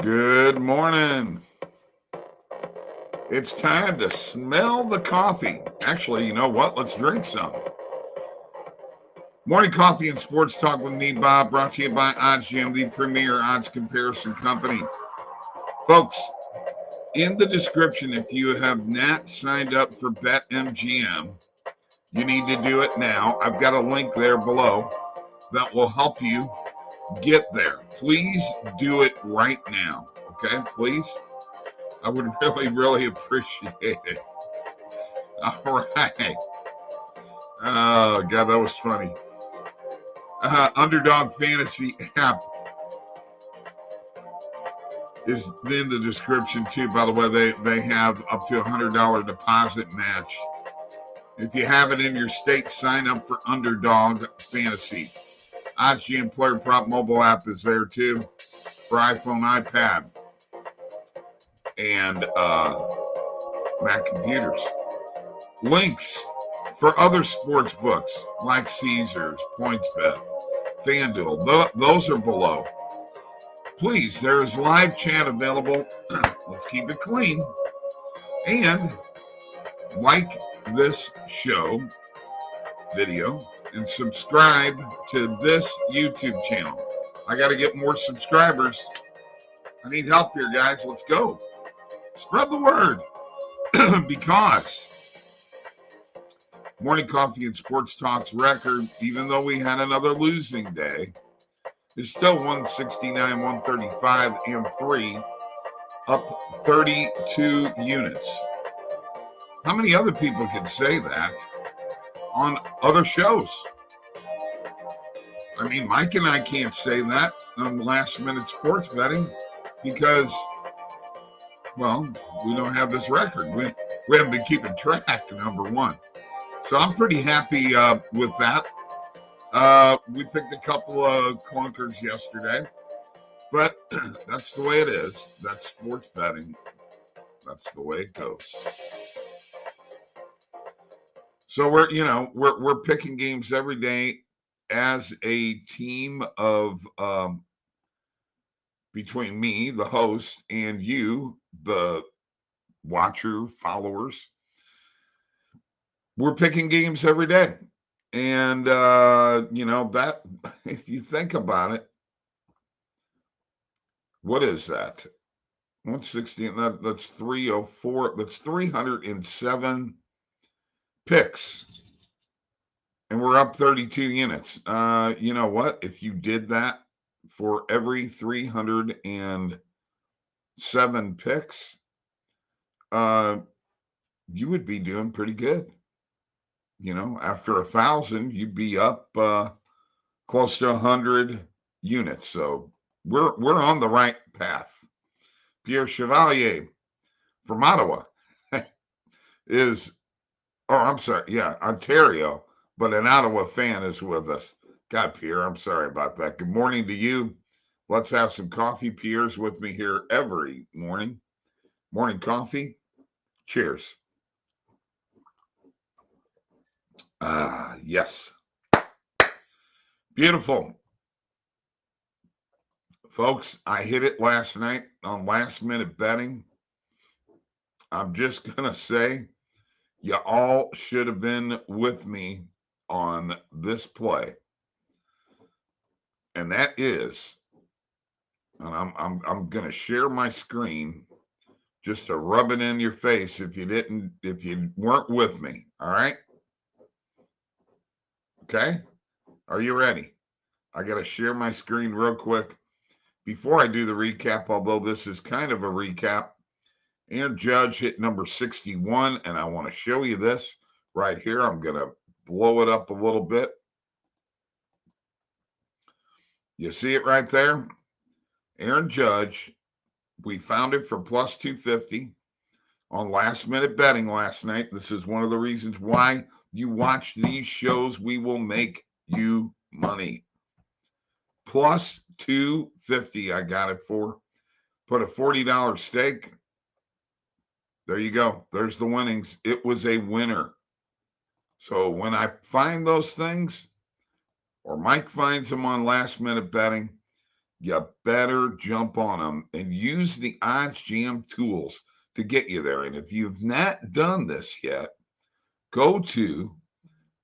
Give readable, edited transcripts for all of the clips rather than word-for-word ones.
Good morning. It's time to smell the coffee. Actually, you know what? Let's drink some. Morning coffee and sports talk with me, Bob, brought to you by oddsjam, the premier odds comparison company. Folks, in the description, if you have not signed up for BetMGM, you need to do it now. I've got a link there below that will help you get there. Please do it right now. Okay, please? I would really appreciate it. All right. Oh, God, that was funny. Underdog Fantasy app is in the description, too. By the way, they have up to $100 deposit match. If you have it in your state, sign up for Underdog Fantasy. oddsjam Player Prop mobile app is there, too, for iPhone, iPad, and Mac computers. Links for other sports books like Caesars, PointsBet, FanDuel. Those are below. Please, there is live chat available. Let's keep it clean. And like this show video and subscribe to this YouTube channel. I got to get more subscribers. I need help here, guys. Let's go. Spread the word. Because Morning Coffee and Sports Talk's record, even though we had another losing day, is still 169, 135, and 3, up 32 units. How many other people can say that on other shows? I mean, Mike and I can't say that on last minute sports betting because, well, we don't have this record. We haven't been keeping track, number one. So I'm pretty happy with that. We picked a couple of clunkers yesterday, but that's the way it is. That's sports betting. That's the way it goes. So we're picking games every day as a team of between me, the host, and you, the watcher, followers. We're picking games every day. And that if you think about it, what is that? 160, that's 304, that's 307 picks. And we're up 32 units. You know what? If you did that for every 307 picks, you would be doing pretty good. After 1,000, you'd be up close to 100 units. So we're on the right path. Pierre Chevalier from Ottawa is, I'm sorry, yeah, Ontario, but an Ottawa fan is with us. God, Pierre, I'm sorry about that. Good morning to you. Let's have some coffee. Pierre's with me here every morning. Morning coffee. Cheers. Yes. Beautiful. Folks, I hit it last night on last minute betting. I'm just going to say you all should have been with me on this play. And that is, and I'm going to share my screen just to rub it in your face if you weren't with me. All right. Okay. Are you ready? I got to share my screen real quick before I do the recap, although this is kind of a recap. Aaron Judge hit number 61, and I want to show you this right here. I'm going to blow it up a little bit. You see it right there? Aaron Judge, we found it for plus 250 on last minute betting last night. This is one of the reasons why you watch these shows. We will make you money. Plus 250, I got it for. Put a $40 stake. There you go. There's the winnings. It was a winner. So when I find those things, or Mike finds them on last minute betting, You better jump on them and use the oddsjam tools to get you there. And if you've not done this yet, go to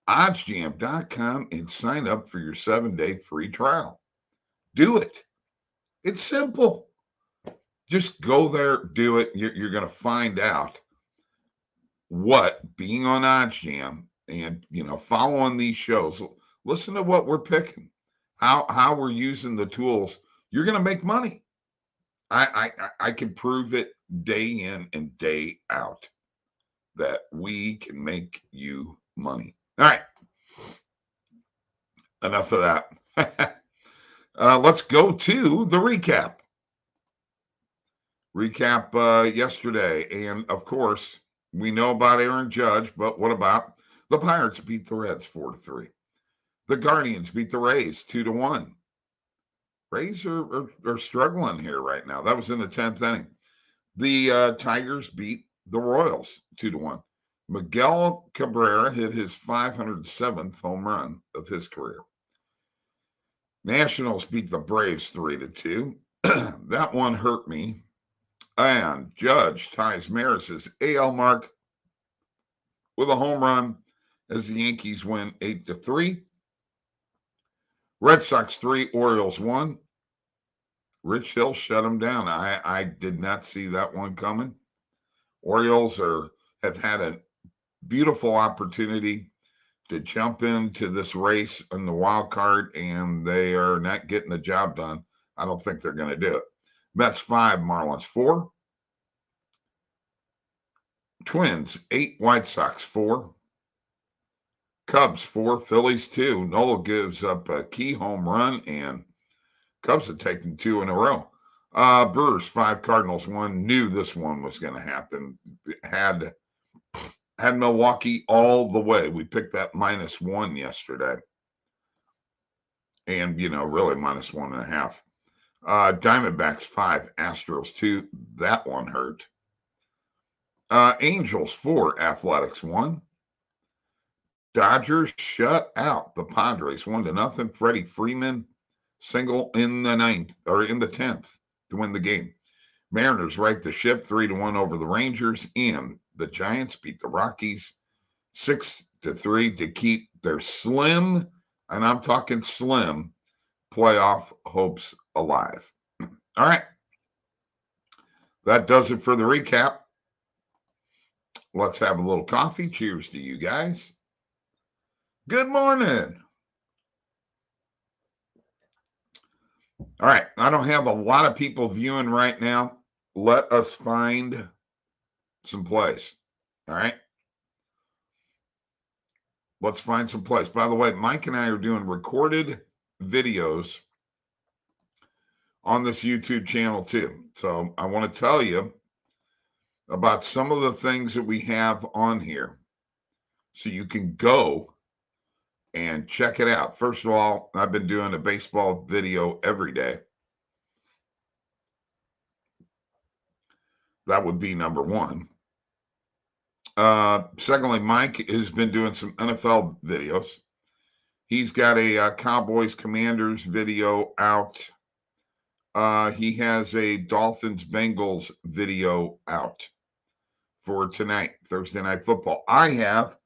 oddsjam.com and sign up for your 7-day free trial. Do it. It's simple. Just go there, do it. You're going to find out what being on oddsjam and following these shows, listen to what we're picking, how we're using the tools. You're going to make money. I can prove it day in and day out that we can make you money. All right. Enough of that. Let's go to the recap. Yesterday. And of course, we know about Aaron Judge, but what about the Pirates beat the Reds 4-3? The Guardians beat the Rays 2-1. Rays are struggling here right now. That was in the 10th inning. The Tigers beat the Royals 2-1. Miguel Cabrera hit his 507th home run of his career. Nationals beat the Braves 3-2. That one hurt me. And Judge ties Maris's AL mark with a home run as the Yankees win 8-3. Red Sox 3, Orioles 1. Rich Hill shut them down. I did not see that one coming. Orioles have had a beautiful opportunity to jump into this race in the wild card, and they are not getting the job done. I don't think they're going to do it. Mets 5, Marlins 4. Twins 8, White Sox 4. Cubs 4, Phillies 2. Nola gives up a key home run, and Cubs have taken 2 in a row. Brewers 5, Cardinals 1. Knew this one was going to happen. Had Milwaukee all the way. We picked that -1 yesterday. And, really -1.5. Diamondbacks 5, Astros 2. That one hurt. Angels 4, Athletics 1. Dodgers shut out the Padres 1-0. Freddie Freeman single in the 9th or in the 10th to win the game. Mariners right the ship 3-1 over the Rangers, and the Giants beat the Rockies 6-3 to keep their slim, and I'm talking slim, playoff hopes alive. All right. That does it for the recap. Let's have a little coffee. Cheers to you guys. Good morning. All right. I don't have a lot of people viewing right now. Let us find some plays. All right. Let's find some plays. By the way, Mike and I are doing recorded videos on this YouTube channel too. So I want to tell you about some of the things that we have on here so you can go and check it out. First of all, I've been doing a baseball video every day. That would be number one. Secondly, Mike has been doing some NFL videos. He's got a Cowboys Commanders video out. He has a Dolphins Bengals video out for tonight, Thursday Night Football. I have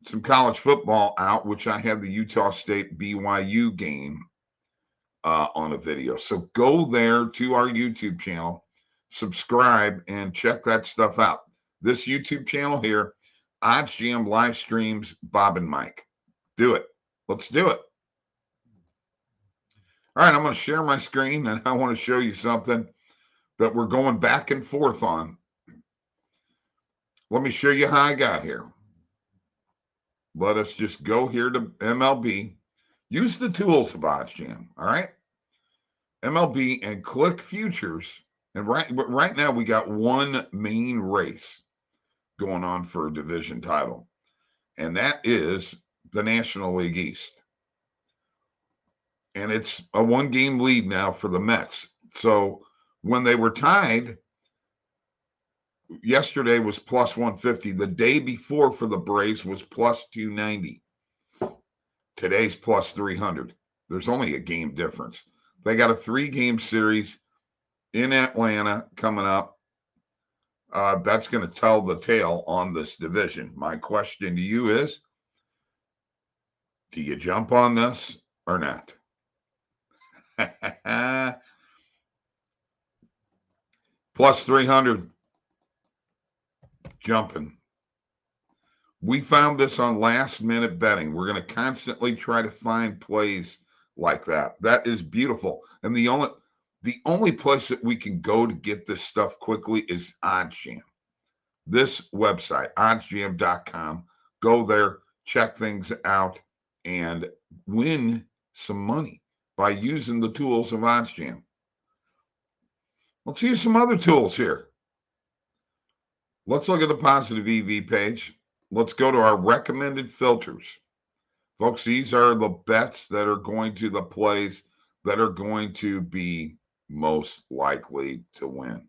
some college football out, which I have the Utah State BYU game on a video. So go there to our YouTube channel, subscribe, and check that stuff out. This YouTube channel here, oddsjam live streams, Bob and Mike. Do it. Let's do it. All right, I'm going to share my screen, and I want to show you something that we're going back and forth on. Let me show you how I got here. Let us just go here to MLB. Use the tools of oddsjam, all right? MLB and click futures. And right now we got one main race going on for a division title, and that is the National League East. And it's a one-game lead now for the Mets. So when they were tied, yesterday was plus 150. The day before for the Braves was plus 290. Today's plus 300. There's only a game difference. They got a 3-game series in Atlanta coming up. That's going to tell the tale on this division. My question to you is, do you jump on this or not? Plus 300. Jumping. We found this on last minute betting. We're going to constantly try to find plays like that. That is beautiful. And the only place that we can go to get this stuff quickly is oddsjam. This website, oddsjam.com. Go there, check things out, and win some money by using the tools of oddsjam. Let's use some other tools here. Let's look at the positive EV page. Let's go to our recommended filters. Folks, these are the bets that are going to the plays that are going to be most likely to win.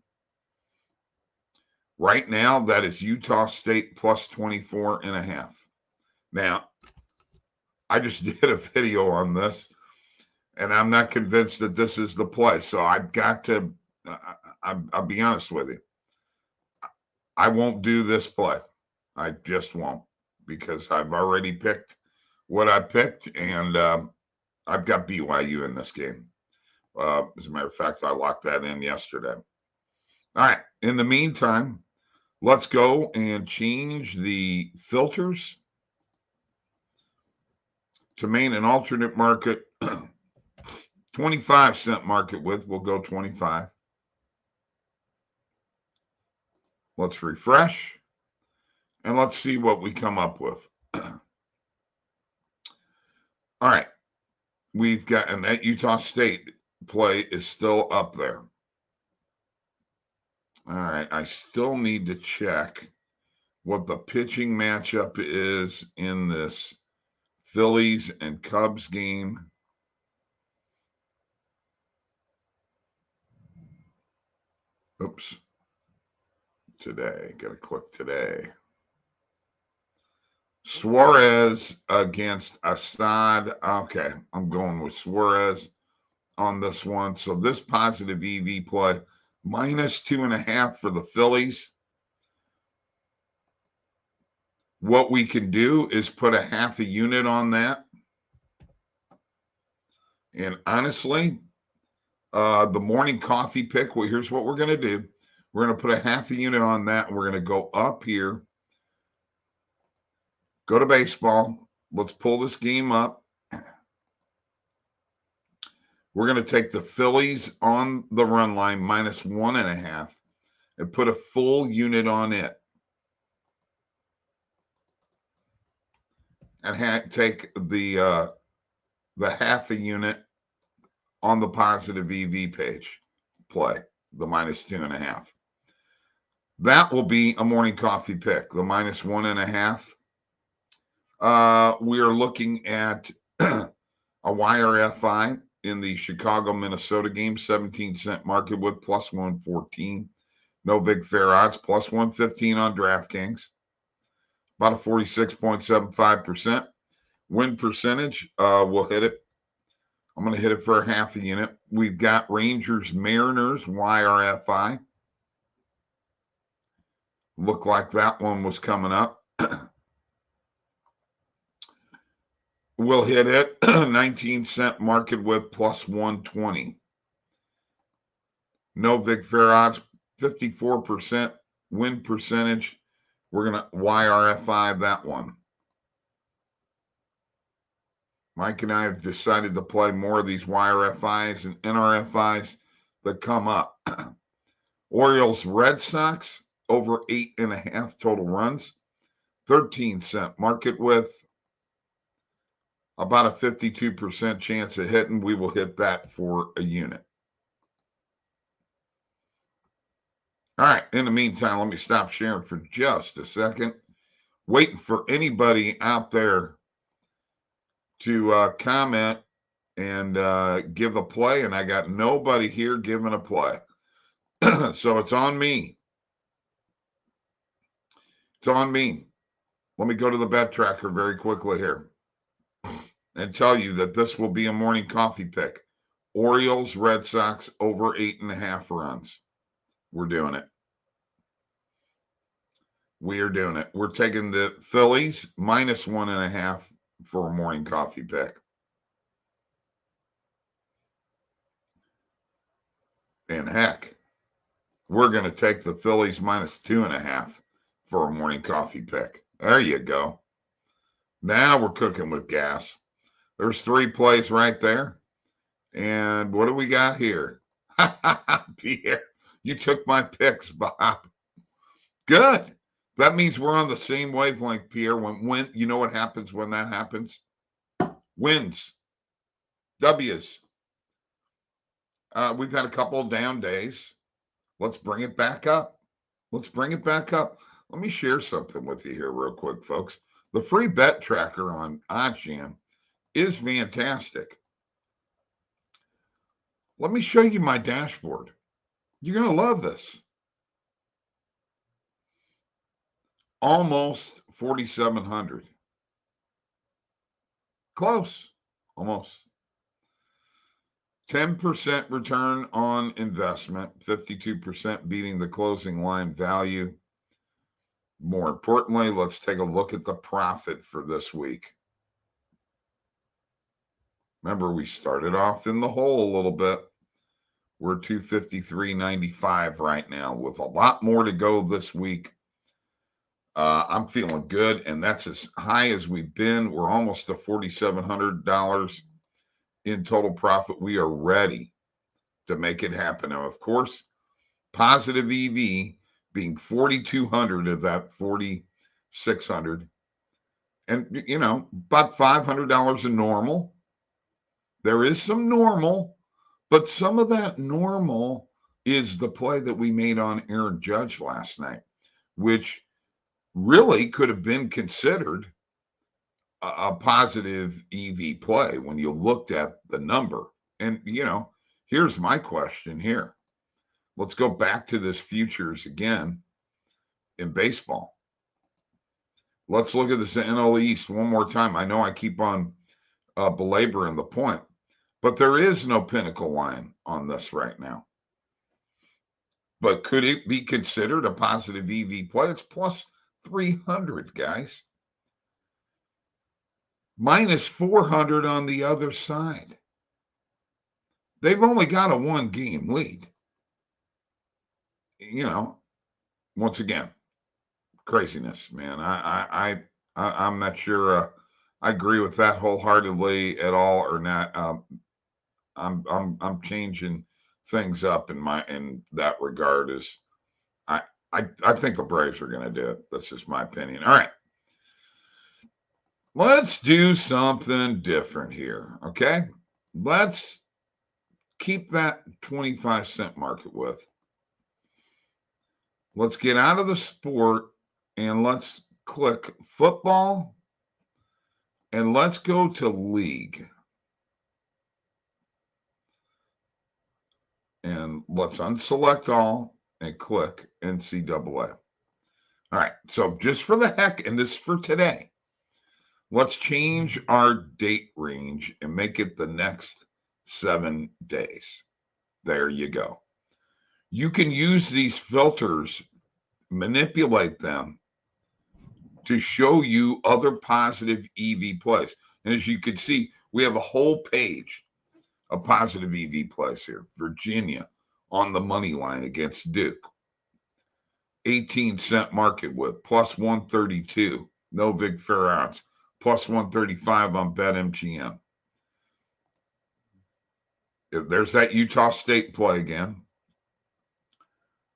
Right now, that is Utah State plus 24.5. Now, I just did a video on this, and I'm not convinced that this is the play. So I've got to, I'll be honest with you. I won't do this play. I just won't, because I've already picked what I picked, and I've got BYU in this game. As a matter of fact, I locked that in yesterday. All right. In the meantime, let's go and change the filters to main and alternate market. 25-cent market width, we'll go 25. Let's refresh, and let's see what we come up with. All right. We've got, and that Utah State play is still up there. All right. I still need to check what the pitching matchup is in this Phillies and Cubs game. Oops. Today. Got to click today. Suarez against Assad. Okay. I'm going with Suarez on this one. So this positive EV play, minus 2.5 for the Phillies. What we can do is put a half a unit on that. And honestly, the morning coffee pick, well, here's what we're going to do. We're going to put a half a unit on that, and we're going to go up here. Go to baseball. Let's pull this game up. We're going to take the Phillies on the run line, minus 1.5, and put a full unit on it. And take the half a unit on the positive EV page play, the minus 2.5. That will be a morning coffee pick, the minus 1.5. We are looking at a wire FI in the Chicago-Minnesota game, 17-cent market with plus 114. No big fair odds, plus 115 on DraftKings. About a 46.75%. Win percentage, we'll hit it. I'm going to hit it for a half a unit. We've got Rangers, Mariners, YRFI. Looked like that one was coming up. We'll hit it. 19-cent market with plus 120. No big fair odds, 54% win percentage. We're going to YRFI that one. Mike and I have decided to play more of these YRFIs and NRFIs that come up. Orioles, Red Sox, over 8.5 total runs. 13-cent market width. About a 52% chance of hitting. We will hit that for a unit. All right. In the meantime, let me stop sharing for just a second. Waiting for anybody out there to comment and give a play, and I got nobody here giving a play. So it's on me. It's on me. Let me go to the bet tracker very quickly here and tell you that this will be a morning coffee pick. Orioles, Red Sox over 8.5 runs. We're doing it. We are doing it. We're taking the Phillies minus 1.5 for a morning coffee pick. And heck, we're going to take the Phillies minus 2.5 for a morning coffee pick. There you go. Now we're cooking with gas. There's 3 plays right there. And what do we got here? Pierre, you took my picks, Bob. Good. That means we're on the same wavelength, Pierre. When you know what happens when that happens? Wins. W's. We've had a couple of down days. Let's bring it back up. Let's bring it back up. Let me share something with you here real quick, folks. The free bet tracker on oddsjam is fantastic. Let me show you my dashboard. You're going to love this. Almost 4,700. Close. Almost. 10% return on investment, 52% beating the closing line value. More importantly, let's take a look at the profit for this week. Remember, we started off in the hole a little bit. We're 253.95 right now with a lot more to go this week. I'm feeling good, and that's as high as we've been. We're almost to $4,700 in total profit. We are ready to make it happen. Now, of course, positive EV being 4,200 of that 4,600. And, you know, about $500 in normal. There is some normal, but some of that normal is the play that we made on Aaron Judge last night, which really could have been considered a positive EV play when you looked at the number. And, you know, here's my question here. Let's go back to this futures again in baseball. Let's look at this NL East one more time. I know I keep on belaboring the point, but there is no pinnacle line on this right now. But could it be considered a positive EV play? It's plus 300, guys. Minus 400 on the other side. They've only got a 1-game lead. You know, once again, craziness, man. I'm not sure I agree with that wholeheartedly at all or not. I'm changing things up in that regard. Is I think the Braves are going to do it. That's just my opinion. All right. Let's do something different here, okay? Let's keep that 25-cent market with. Let's get out of the sport and let's click football and let's go to league. And let's unselect all and click NCAA. All right, so just for the heck, and this is for today, let's change our date range and make it the next 7 days. There you go. You can use these filters, manipulate them to show you other positive EV plays. And as you can see, we have a whole page of positive EV plays here. Virginia on the money line against Duke. 18-cent market with plus 132. No Vig Fair plus 135 on BetMGM. There's that Utah State play again.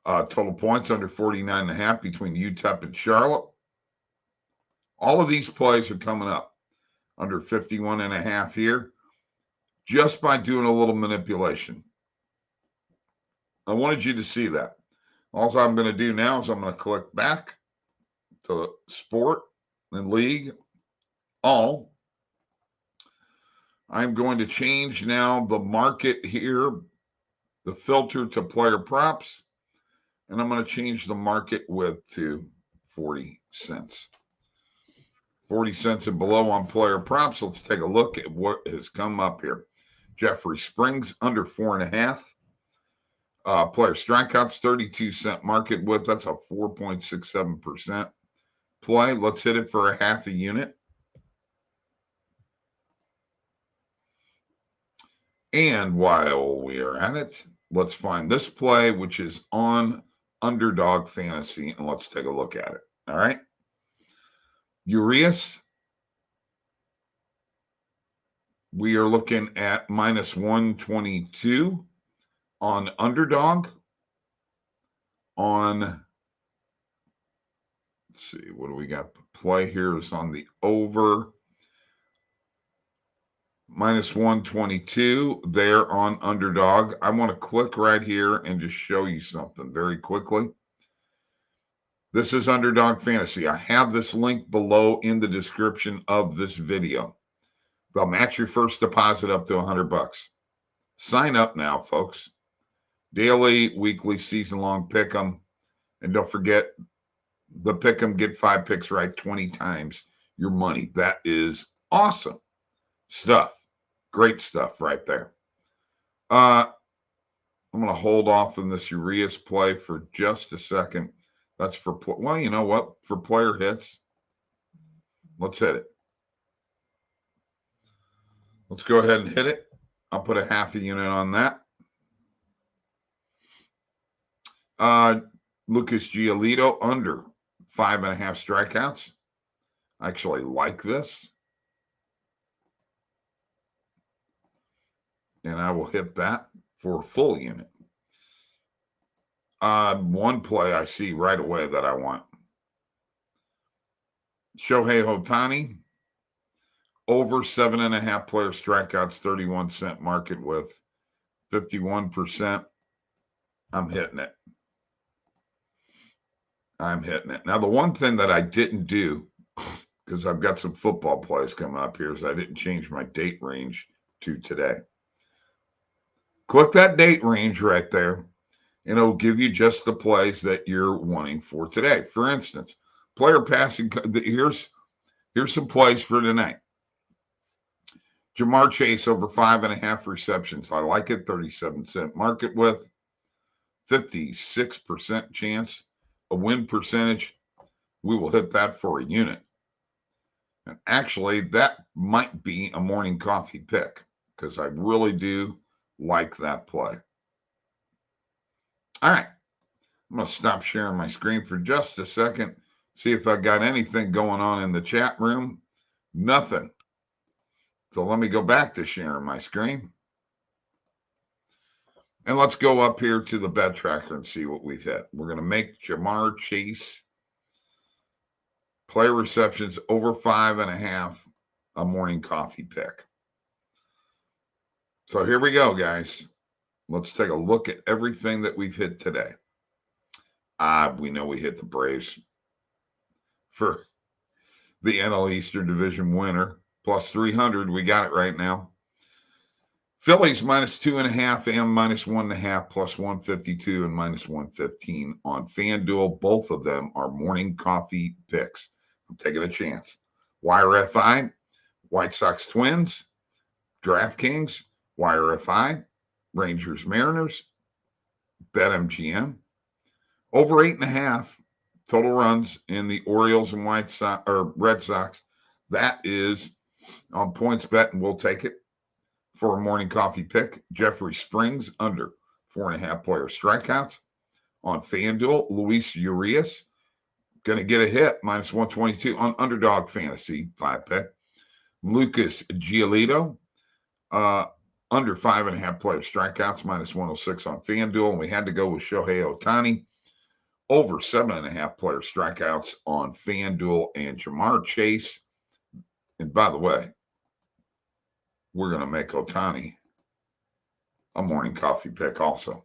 Total points under 49.5 between UTEP and Charlotte. All of these plays are coming up under 51.5 here just by doing a little manipulation. I wanted you to see that. All I'm going to do now is I'm going to click back to sport and league, all. I'm going to change now the market here, the filter to player props, and I'm going to change the market width to 40 cents. 40 cents and below on player props. Let's take a look at what has come up here. Jeffrey Springs under 4.5. Player strikeouts, 32-cent market width. That's a 4.67% play. Let's hit it for a half a unit. And while we are at it, let's find this play, which is on Underdog Fantasy, and let's take a look at it. All right. Urias, we are looking at minus 122 on Underdog. On, let's see, what do we got? The play here is on the over. Minus 122 there on Underdog. I want to click right here and just show you something very quickly. This is Underdog Fantasy. I have this link below in the description of this video. They'll match your first deposit up to $100. Sign up now, folks. Daily, weekly, season-long pick 'em. And don't forget, the pick 'em, get 5 picks right 20 times your money. That is awesome stuff. Great stuff right there. I'm going to hold off on this Urias play for just a second. That's for, well, you know what? For player hits, let's hit it. Let's go ahead and hit it. I'll put a half a unit on that. Lucas Giolito under 5.5 strikeouts. I actually like this. And I will hit that for a full unit. One play I see right away that I want. Shohei Ohtani, over 7.5 player strikeouts, 31-cent market with 51%. I'm hitting it. I'm hitting it. Now, the one thing that I didn't do, because I've got some football plays coming up here, is I didn't change my date range to today. Click that date range right there, and it'll give you just the plays that you're wanting for today. For instance, player passing, here's some plays for tonight. Jamar Chase over 5.5 receptions. I like it. 37-cent market width. 56% chance. A win percentage. We will hit that for a unit. And actually, that might be a morning coffee pick because I really do like that play. All right. I'm going to stop sharing my screen for just a second. See if I got anything going on in the chat room. Nothing. So let me go back to sharing my screen. And let's go up here to the bet tracker and see what we've hit. We're going to make Jamar Chase player receptions over 5.5 a morning coffee pick. So here we go, guys. Let's take a look at everything that we've hit today. We know we hit the Braves for the NL Eastern Division winner. Plus 300. We got it right now. Phillies minus 2.5 and minus 1.5, plus 152 and minus 115 on FanDuel. Both of them are morning coffee picks. I'm taking a chance. Wire FI, White Sox Twins, DraftKings, Wire FI, Rangers Mariners, BetMGM. Over 8.5 total runs in the Orioles and Red Sox. That is on points bet, and we'll take it for a morning coffee pick. Jeffrey Springs under 4.5 player strikeouts on FanDuel. Luis Urias going to get a hit, minus 122 on Underdog Fantasy 5-pick. Lucas Giolito under 5.5 player strikeouts, minus 106 on FanDuel. And we had to go with Shohei Ohtani over 7.5 player strikeouts on FanDuel and Jamar Chase. And by the way, we're going to make Ohtani a morning coffee pick also.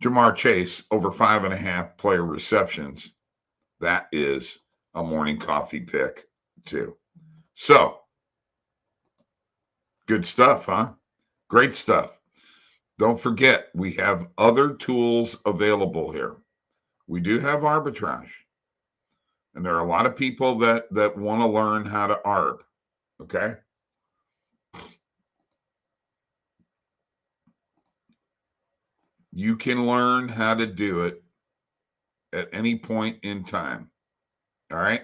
Jamar Chase over 5.5 player receptions. That is a morning coffee pick too. So, good stuff, huh? Great stuff. Don't forget, we have other tools available here. We do have arbitrage. And there are a lot of people that want to learn how to arb. Okay? You can learn how to do it at any point in time. All right.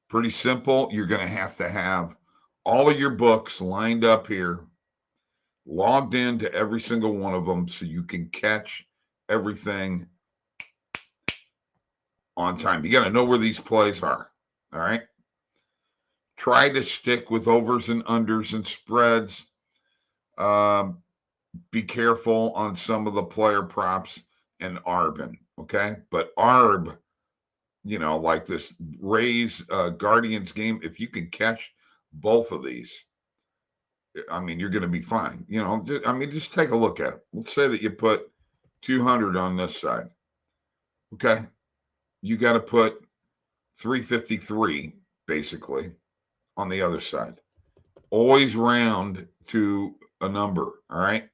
Pretty simple. You're going to have all of your books lined up here, logged into every single one of them so you can catch everything on time. You got to know where these plays are. All right. Try to stick with overs and unders and spreads. Be careful on some of the player props and ARB. Okay. But ARB, like this Rays Guardians game, if you can catch both of these, I mean, you're going to be fine. Just take a look at it. Let's say that you put 200 on this side. Okay. You got to put 353 basically on the other side. Always round to a number. All right.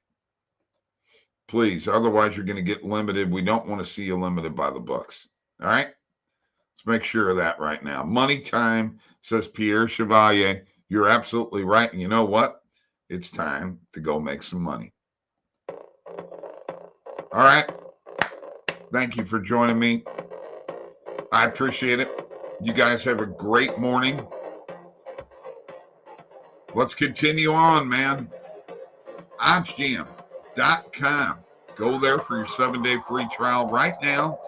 Please. Otherwise, you're going to get limited. We don't want to see you limited by the books. All right. Let's make sure of that right now. Money time, says Pierre Chevalier. You're absolutely right. And you know what? It's time to go make some money. All right. Thank you for joining me. I appreciate it. You guys have a great morning. Let's continue on, man. oddsjam.com. Go there for your 7-day free trial right now.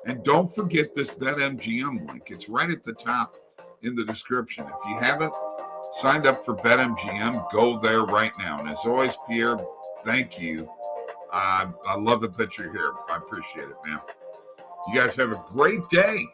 And don't forget this BetMGM link. It's right at the top in the description. If you haven't signed up for BetMGM, go there right now. And as always, Pierre, thank you. I love it that you're here. I appreciate it, man. You guys have a great day.